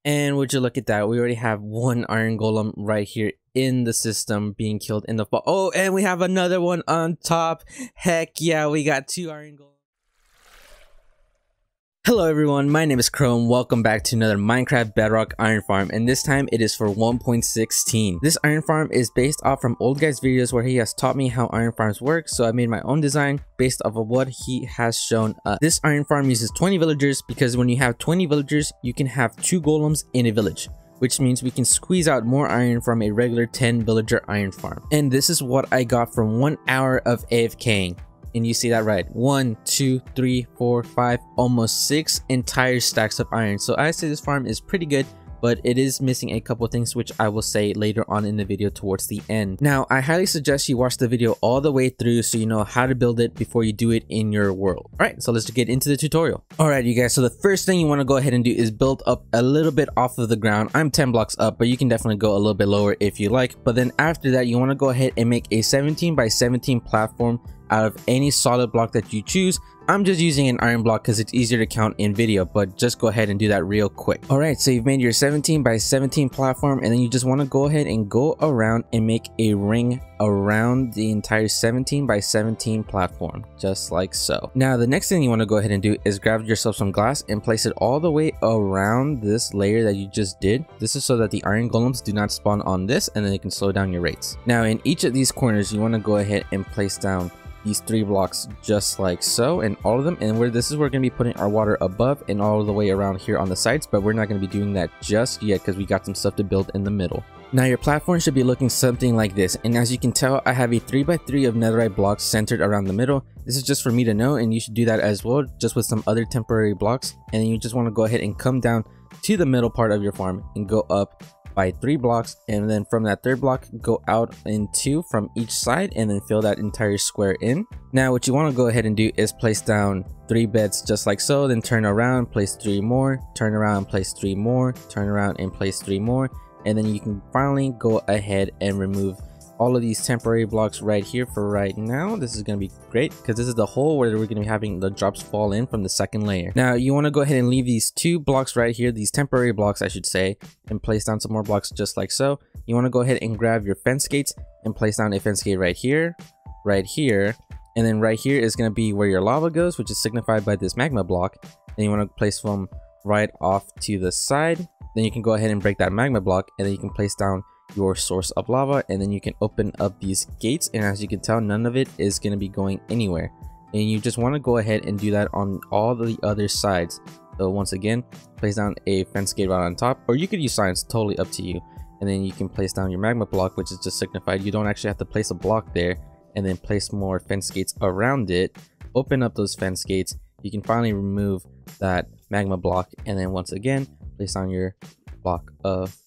And would you look at that, we already have one iron golem right here in the system being killed in the fall. Oh, and we have another one on top. Heck yeah, we got 2 iron golems. Hello everyone, my name is Crow and welcome back to another Minecraft Bedrock iron farm, and this time it is for 1.16. This iron farm is based off from old guy's videos where he has taught me how iron farms work, so I made my own design based off of what he has shown us. This iron farm uses 20 villagers because when you have 20 villagers, you can have 2 golems in a village, which means we can squeeze out more iron from a regular 10 villager iron farm. And this is what I got from 1 hour of AFKing. And you see that right, 1, 2, 3, 4, 5, almost 6 entire stacks of iron. So I say this farm is pretty good, but it is missing a couple things which I will say later on in the video towards the end. Now, I highly suggest you watch the video all the way through so you know how to build it before you do it in your world. Alright, so let's get into the tutorial. Alright you guys, so the first thing you want to go ahead and do is build up a little bit off of the ground. I'm 10 blocks up, but you can definitely go a little bit lower if you like. But then after that, you want to go ahead and make a 17 by 17 platform out of any solid block that you choose. I'm just using an iron block because it's easier to count in video, but just go ahead and do that real quick. Alright, so you've made your 17 by 17 platform, and then you just want to go ahead and go around and make a ring around the entire 17 by 17 platform, just like so. Now the next thing you want to go ahead and do is grab yourself some glass and place it all the way around this layer that you just did. This is so that the iron golems do not spawn on this, and then they can slow down your rates. Now in each of these corners, you want to go ahead and place down these 3 blocks just like so, and all of them, and this is where we're going to be putting our water above and all the way around here on the sides, but we're not going to be doing that just yet because we got some stuff to build in the middle. Now your platform should be looking something like this, and as you can tell, I have a 3 by 3 of netherite blocks centered around the middle. This is just for me to know, and you should do that as well, just with some other temporary blocks. And then you just want to go ahead and come down to the middle part of your farm and go up by 3 blocks, and then from that 3rd block go out in 2 from each side, and then fill that entire square in. Now what you want to go ahead and do is place down 3 beds just like so, then turn around, place 3 more, turn around, place 3 more, turn around and place 3 more, and then you can finally go ahead and remove all of these temporary blocks right here for right now. This is going to be great because this is the hole where we're going to be having the drops fall in from the 2nd layer. Now you want to go ahead and leave these 2 blocks right here, these temporary blocks I should say, and place down some more blocks just like so. You want to go ahead and grab your fence gates and place down a fence gate right here, and then right here is going to be where your lava goes, which is signified by this magma block. Then you want to place them right off to the side. Then you can go ahead and break that magma block, and then you can place down your source of lava, and then you can open up these gates, and as you can tell, none of it is going to be going anywhere, and you just want to go ahead and do that on all the other sides. So once again, place down a fence gate right on top, or you could use signs, totally up to you. And then you can place down your magma block, which is just signified you don't actually have to place a block there, and then place more fence gates around it. Open up those fence gates. You can finally remove that magma block, and then once again place on your block of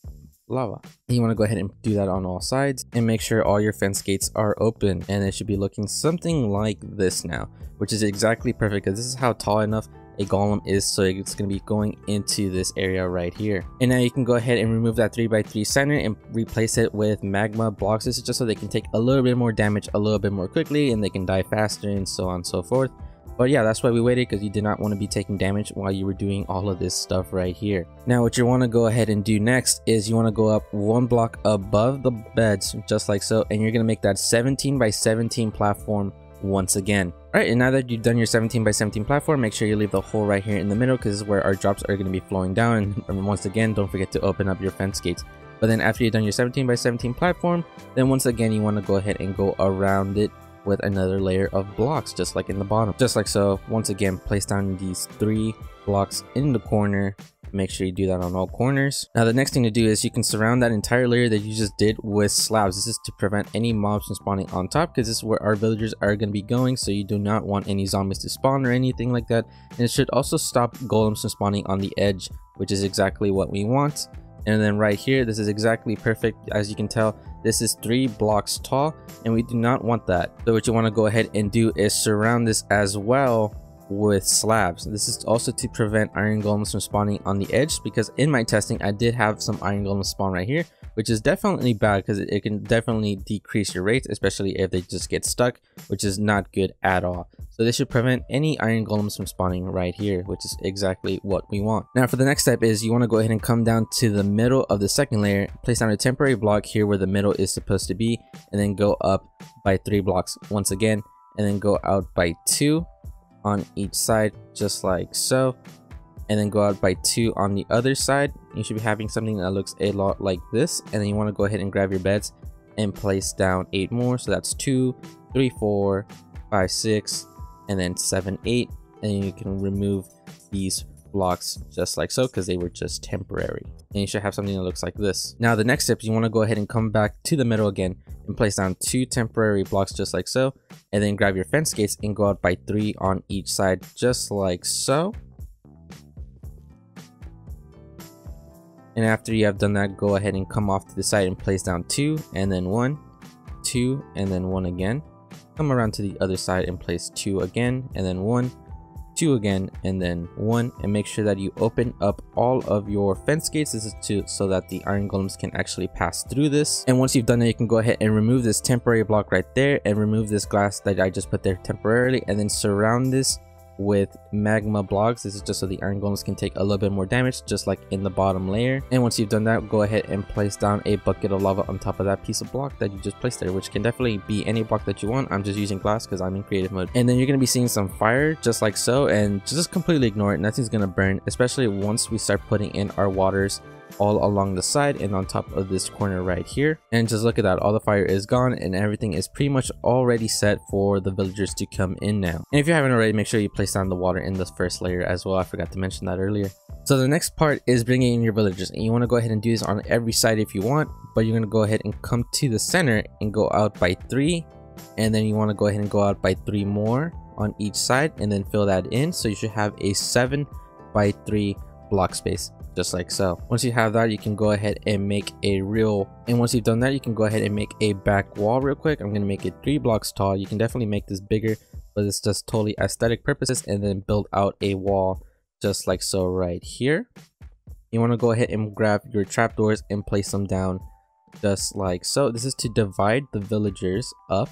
lava. You want to go ahead and do that on all sides, and make sure all your fence gates are open, and it should be looking something like this now, which is exactly perfect because this is how tall enough a golem is, so it's going to be going into this area right here. And now you can go ahead and remove that 3 by 3 center and replace it with magma blocks. This is just so they can take a little bit more damage a little bit more quickly, and they can die faster and so on and so forth. But yeah, that's why we waited, because you did not want to be taking damage while you were doing all of this stuff right here. Now what you want to go ahead and do next is you want to go up 1 block above the beds just like so, and you're going to make that 17 by 17 platform once again. Alright, and now that you've done your 17 by 17 platform, make sure you leave the hole right here in the middle, because this is where our drops are going to be flowing down. And once again, don't forget to open up your fence gates. But then after you've done your 17 by 17 platform, then once again you want to go ahead and go around it with another layer of blocks just like in the bottom, just like so. Once again, place down these 3 blocks in the corner. Make sure you do that on all corners. Now the next thing to do is you can surround that entire layer that you just did with slabs. This is to prevent any mobs from spawning on top, because this is where our villagers are going to be going, so you do not want any zombies to spawn or anything like that. And it should also stop golems from spawning on the edge, which is exactly what we want. And then right here, this is exactly perfect. As you can tell, this is 3 blocks tall, and we do not want that. So what you want to go ahead and do is surround this as well with slabs. This is also to prevent iron golems from spawning on the edge, because in my testing I did have some iron golems spawn right here, which is definitely bad because it can definitely decrease your rates, especially if they just get stuck, which is not good at all. So this should prevent any iron golems from spawning right here, which is exactly what we want. Now for the next step is you want to go ahead and come down to the middle of the second layer, place down a temporary block here where the middle is supposed to be, and then go up by 3 blocks once again, and then go out by 2 on each side, just like so, and then go out by 2 on the other side. You should be having something that looks a lot like this, and then you want to go ahead and grab your beds and place down 8 more. So that's 2, 3, 4, 5, 6, and then 7, 8, and you can remove these blocks just like so, because they were just temporary, and you should have something that looks like this. Now the next step, you want to go ahead and come back to the middle again and place down 2 temporary blocks just like so, and then grab your fence gates and go out by 3 on each side just like so. And after you have done that, go ahead and come off to the side and place down 2, and then 1, 2, and then 1 again. Come around to the other side and place 2 again, and then 1, 2 again, and then 1, and make sure that you open up all of your fence gates. This is so that the iron golems can actually pass through this. And once you've done that, you can go ahead and remove this temporary block right there, and remove this glass that I just put there temporarily, and then surround this with magma blocks. This is just so the iron golems can take a little bit more damage, just like in the bottom layer. And once you've done that, go ahead and place down a bucket of lava on top of that piece of block that you just placed there, which can definitely be any block that you want. I'm just using glass because I'm in creative mode. And then you're going to be seeing some fire just like so, and just completely ignore it. Nothing's going to burn, especially once we start putting in our waters all along the side and on top of this corner right here. And just look at that, all the fire is gone and everything is pretty much already set for the villagers to come in now. And if you haven't already, make sure you place down the water in the first layer as well. I forgot to mention that earlier. So the next part is bringing in your villagers, and you want to go ahead and do this on every side if you want, but you're going to go ahead and come to the center and go out by 3, and then you want to go ahead and go out by 3 more on each side, and then fill that in. So you should have a 7 by 3 block space, just like so. Once you have that, you can go ahead and make a once you've done that, you can go ahead and make a back wall real quick. I'm going to make it 3 blocks tall. You can definitely make this bigger, but it's just totally aesthetic purposes, and then build out a wall just like so right here. You want to go ahead and grab your trapdoors and place them down just like so. This is to divide the villagers up.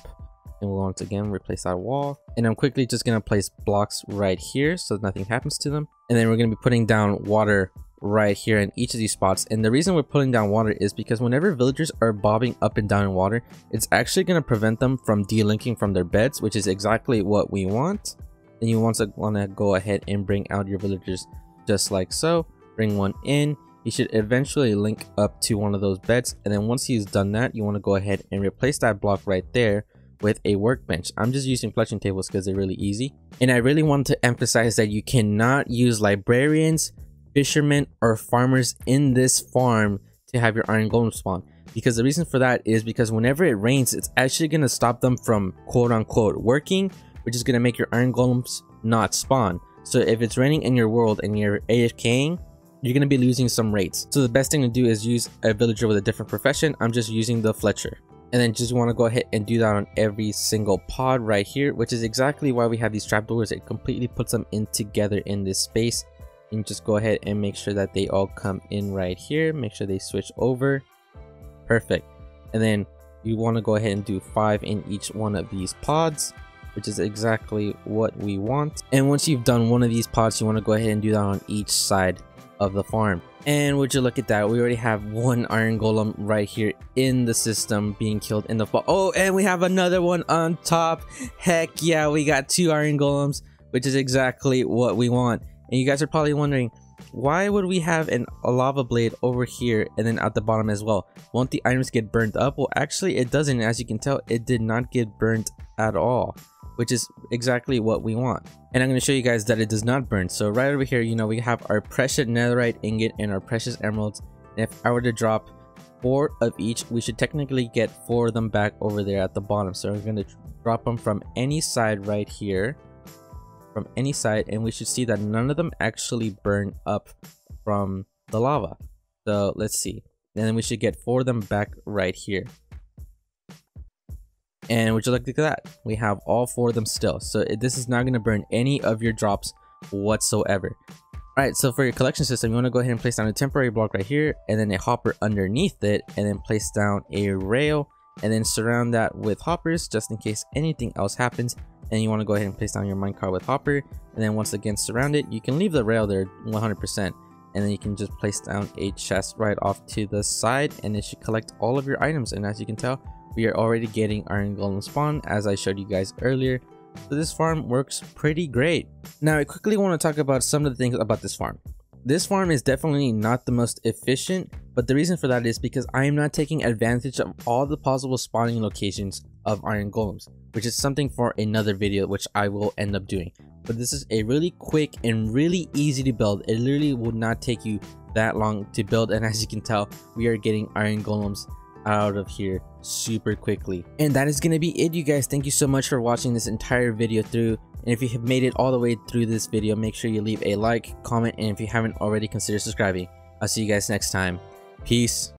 And we'll once again replace that wall, and I'm quickly just going to place blocks right here so nothing happens to them. And then we're going to be putting down water right here in each of these spots. And the reason we're putting down water is because whenever villagers are bobbing up and down in water, it's actually going to prevent them from delinking from their beds, which is exactly what we want. Then you want to go ahead and bring out your villagers just like so. Bring one in. You should eventually link up to one of those beds, and then once he's done that, you want to go ahead and replace that block right there with a workbench. I'm just using fletching tables because they're really easy. And I really want to emphasize that you cannot use librarians, fishermen, or farmers in this farm to have your iron golem spawn, because the reason for that is because whenever it rains, it's actually going to stop them from quote unquote working, which is going to make your iron golems not spawn. So if it's raining in your world and you're AFKing, you're going to be losing some rates. So the best thing to do is use a villager with a different profession. I'm just using the Fletcher. And then just want to go ahead and do that on every single pod right here, which is exactly why we have these trapdoors. It completely puts them in together in this space. And just go ahead and make sure that they all come in right here. Make sure they switch over. Perfect. And then you want to go ahead and do 5 in each one of these pods, which is exactly what we want. And once you've done one of these pods, you want to go ahead and do that on each side of the farm. And would you look at that, we already have one iron golem right here in the system being killed in the fall. Oh, and we have another one on top. Heck yeah, we got 2 iron golems, which is exactly what we want. And you guys are probably wondering, why would we have a lava blade over here and then at the bottom as well? Won't the items get burned up? Well, actually it doesn't. As you can tell, it did not get burnt at all, which is exactly what we want. And I'm going to show you guys that it does not burn. So right over here, you know, we have our precious netherite ingot and our precious emeralds. And if I were to drop 4 of each, we should technically get 4 of them back over there at the bottom. So we're going to drop them from any side right here, from any side, and we should see that none of them actually burn up from the lava. So let's see. And then we should get 4 of them back right here. And would you look at that? We have all 4 of them still. So this is not going to burn any of your drops whatsoever. Alright, so for your collection system, you want to go ahead and place down a temporary block right here, and then a hopper underneath it, and then place down a rail, and then surround that with hoppers just in case anything else happens. And you want to go ahead and place down your minecart with hopper, and then once again surround it. You can leave the rail there 100%, and then you can just place down a chest right off to the side, and it should collect all of your items. And as you can tell, we are already getting iron golem spawn as I showed you guys earlier. So this farm works pretty great. Now I quickly want to talk about some of the things about this farm. This farm is definitely not the most efficient, but the reason for that is because I am not taking advantage of all the possible spawning locations of iron golems, which is something for another video which I will end up doing. But this is a really quick and really easy to build. It literally will not take you that long to build, and as you can tell, we are getting iron golems out of here super quickly. And that is gonna be it, you guys. Thank you so much for watching this entire video through, and if you have made it all the way through this video, make sure you leave a like, comment, and if you haven't already, consider subscribing. I'll see you guys next time. Peace.